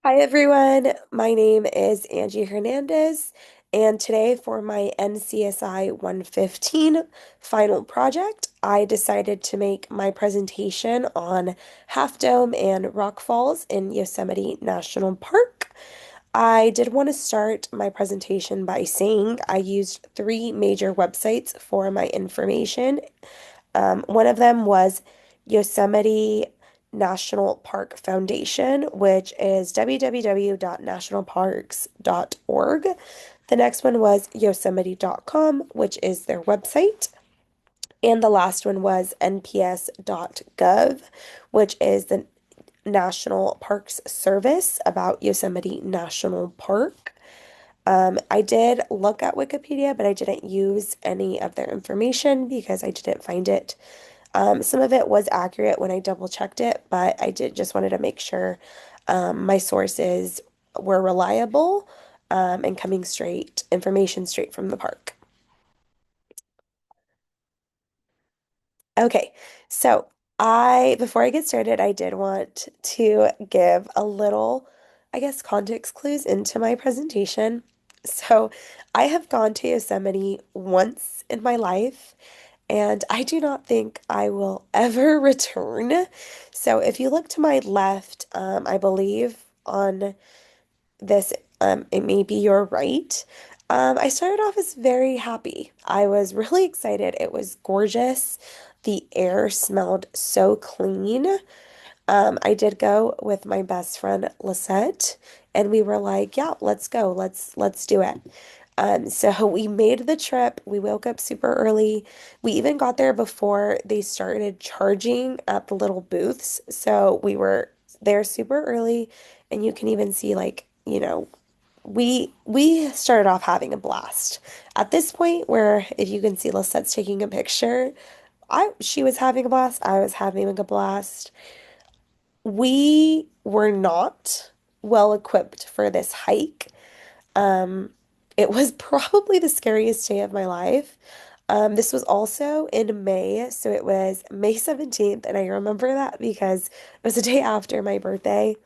Hi everyone, my name is Angie Hernandez, and today for my NCSI 115 final project, I decided to make my presentation on Half Dome and Rock Falls in Yosemite National Park. I did want to start my presentation by saying I used three major websites for my information. One of them was Yosemite National Park Foundation, which is www.nationalparks.org. The next one was yosemite.com, which is their website. And the last one was nps.gov, which is the National Parks Service about Yosemite National Park. I did look at Wikipedia, but I didn't use any of their information because I didn't find it. Some of it was accurate when I double checked it, but I did just wanted to make sure my sources were reliable and coming straight, information straight from the park. Okay, so before I get started, I did want to give a little, I guess, context clues into my presentation. So, I have gone to Yosemite once in my life, and I do not think I will ever return. So, if you look to my left, I believe on this, it may be your right. I started off as very happy. I was really excited. It was gorgeous. The air smelled so clean. I did go with my best friend Lisette, and we were like, "Yeah, let's go. Let's do it." So we made the trip. We woke up super early. We even got there before they started charging at the little booths. So we were there super early, and you can even see we started off having a blast. At this point where if you can see Lisette's taking a picture, I she was having a blast, I was having a blast. We were not well equipped for this hike. Um, it was probably the scariest day of my life. This was also in May, so it was May 17th, and I remember that because it was the day after my birthday,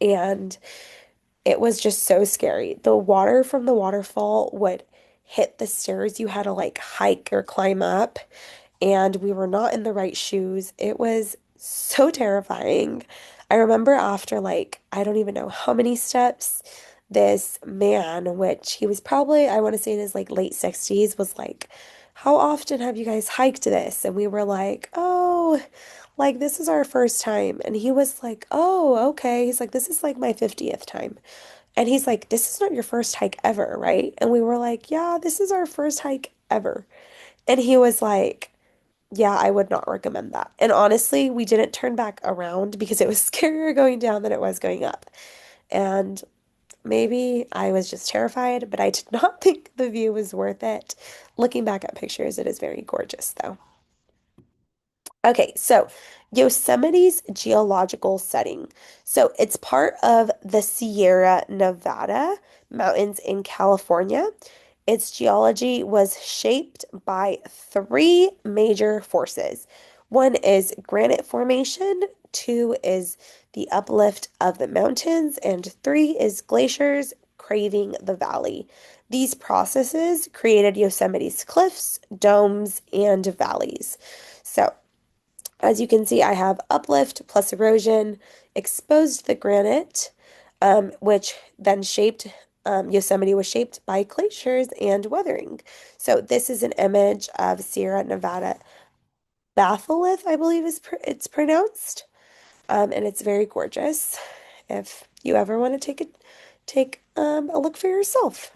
and it was just so scary. The water from the waterfall would hit the stairs you had to like hike or climb up, and we were not in the right shoes. It was so terrifying. I remember after like, I don't even know how many steps, this man, which he was probably, I want to say in his like late 60s, was like, "How often have you guys hiked this?" And we were like, "Oh, like this is our first time." And he was like, "Oh, okay." He's like, "This is like my 50th time." And he's like, "This is not your first hike ever, right?" And we were like, "Yeah, this is our first hike ever." And he was like, "Yeah, I would not recommend that." And honestly, we didn't turn back around because it was scarier going down than it was going up. And maybe I was just terrified, but I did not think the view was worth it. Looking back at pictures, it is very gorgeous, though. Okay, so Yosemite's geological setting. So it's part of the Sierra Nevada mountains in California. Its geology was shaped by three major forces. One is granite formation, two is the uplift of the mountains, and three is glaciers craving the valley. These processes created Yosemite's cliffs, domes, and valleys. So, as you can see, I have uplift plus erosion, exposed the granite, which then shaped, Yosemite was shaped by glaciers and weathering. So this is an image of Sierra Nevada batholith, I believe it's pronounced, and it's very gorgeous. If you ever want to take a look for yourself.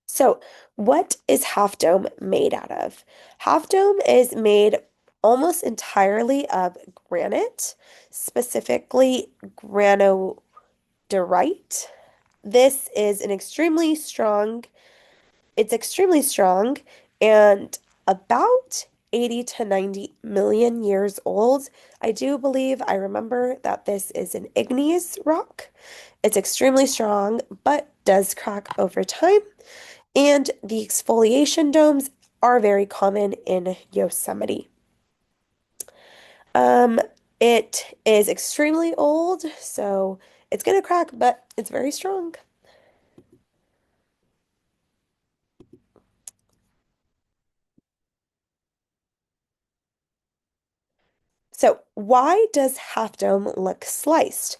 So, what is Half Dome made out of? Half Dome is made almost entirely of granite, specifically granodiorite. This is an it's extremely strong and about 80 to 90 million years old. I remember that this is an igneous rock. It's extremely strong, but does crack over time. And the exfoliation domes are very common in Yosemite. It is extremely old, so it's gonna crack, but it's very strong. So, why does Half Dome look sliced?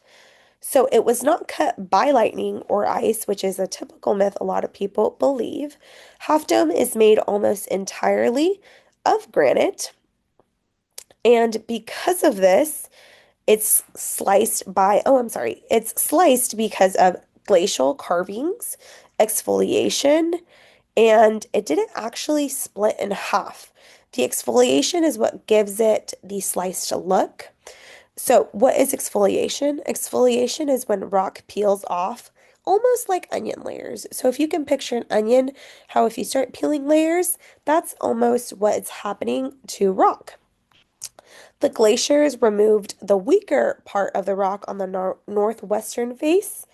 So, it was not cut by lightning or ice, which is a typical myth a lot of people believe. Half Dome is made almost entirely of granite, and because of this, it's sliced because of glacial carvings, exfoliation, and it didn't actually split in half. The exfoliation is what gives it the sliced look. So, what is exfoliation? Exfoliation is when rock peels off, almost like onion layers. So, if you can picture an onion, how if you start peeling layers, that's almost what is happening to rock. The glaciers removed the weaker part of the rock on the northwestern face,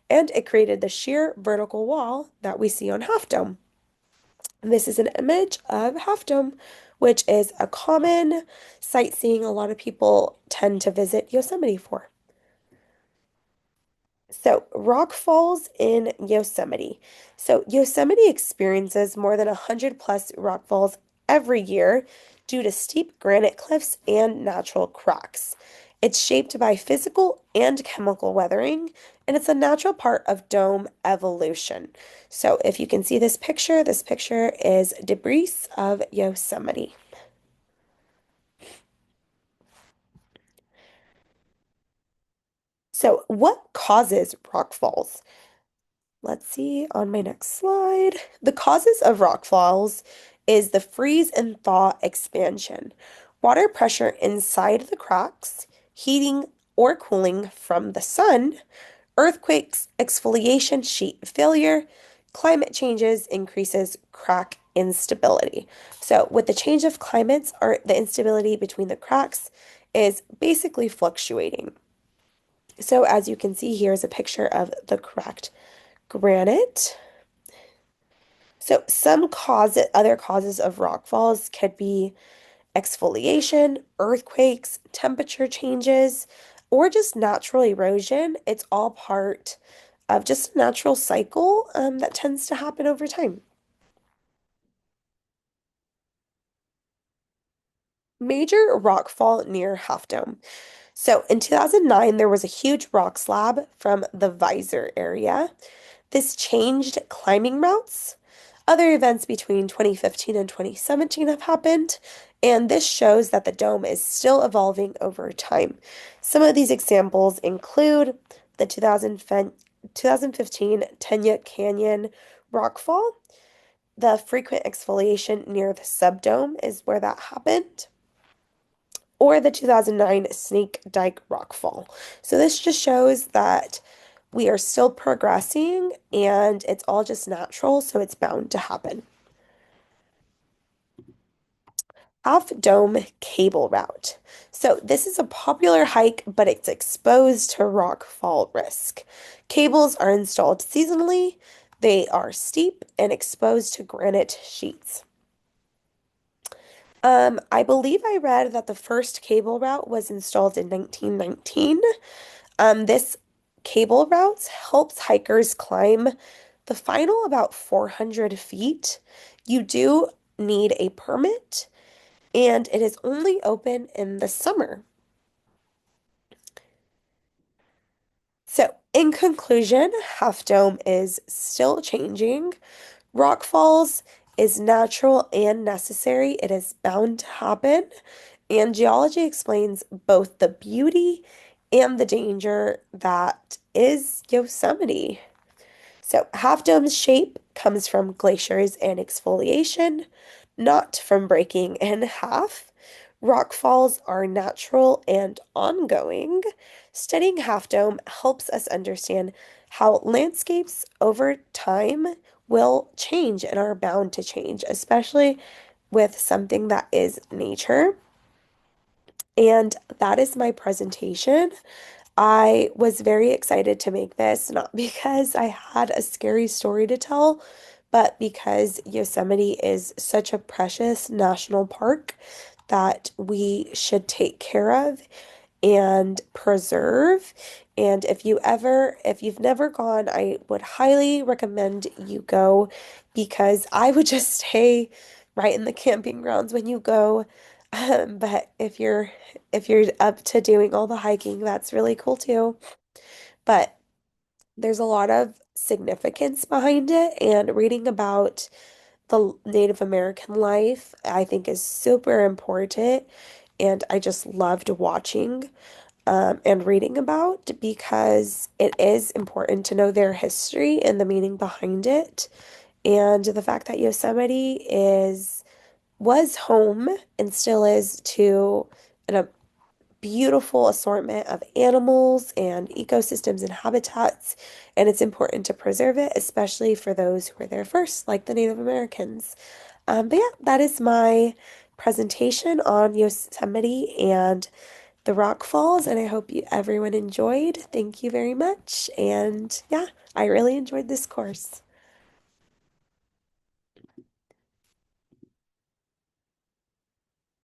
and it created the sheer vertical wall that we see on Half Dome. This is an image of Half Dome, which is a common sightseeing a lot of people tend to visit Yosemite for. So, rock falls in Yosemite. So, Yosemite experiences more than 100 plus rock falls every year due to steep granite cliffs and natural cracks. It's shaped by physical and chemical weathering, and it's a natural part of dome evolution. So, if you can see this picture is debris of Yosemite. So, what causes rock falls? Let's see on my next slide. The causes of rock falls is the freeze and thaw expansion, water pressure inside the cracks, heating or cooling from the sun, earthquakes, exfoliation sheet failure, climate changes increases crack instability. So with the change of climates or the instability between the cracks is basically fluctuating. So as you can see, here's a picture of the cracked granite. So other causes of rock falls could be exfoliation, earthquakes, temperature changes, or just natural erosion. It's all part of just a natural cycle that tends to happen over time. Major rock fall near Half Dome. So in 2009, there was a huge rock slab from the Visor area. This changed climbing routes. Other events between 2015 and 2017 have happened, and this shows that the dome is still evolving over time. Some of these examples include the 2015 Tenya Canyon rockfall. The frequent exfoliation near the subdome is where that happened, or the 2009 Snake Dike rockfall. So this just shows that we are still progressing and it's all just natural, so it's bound to happen. Half Dome Cable Route. So this is a popular hike, but it's exposed to rock fall risk. Cables are installed seasonally. They are steep and exposed to granite sheets. I believe I read that the first cable route was installed in 1919. This cable route helps hikers climb the final about 400 feet. You do need a permit, and it is only open in the summer. So, in conclusion, Half Dome is still changing. Rock falls is natural and necessary. It is bound to happen. And geology explains both the beauty and the danger that is Yosemite. So, Half Dome's shape comes from glaciers and exfoliation, not from breaking in half. Rock falls are natural and ongoing. Studying Half Dome helps us understand how landscapes over time will change and are bound to change, especially with something that is nature. And that is my presentation. I was very excited to make this, not because I had a scary story to tell, but because Yosemite is such a precious national park that we should take care of. and preserve. And if you've never gone, I would highly recommend you go because I would just stay right in the camping grounds when you go. But if you're up to doing all the hiking, that's really cool too. But there's a lot of significance behind it, and reading about the Native American life, I think is super important. And I just loved watching and reading about because it is important to know their history and the meaning behind it. And the fact that Yosemite is was home and still is to a beautiful assortment of animals and ecosystems and habitats, and it's important to preserve it, especially for those who were there first, like the Native Americans. But yeah, that is my presentation on Yosemite and the Rock Falls, and I hope everyone enjoyed. Thank you very much. And yeah, I really enjoyed this course.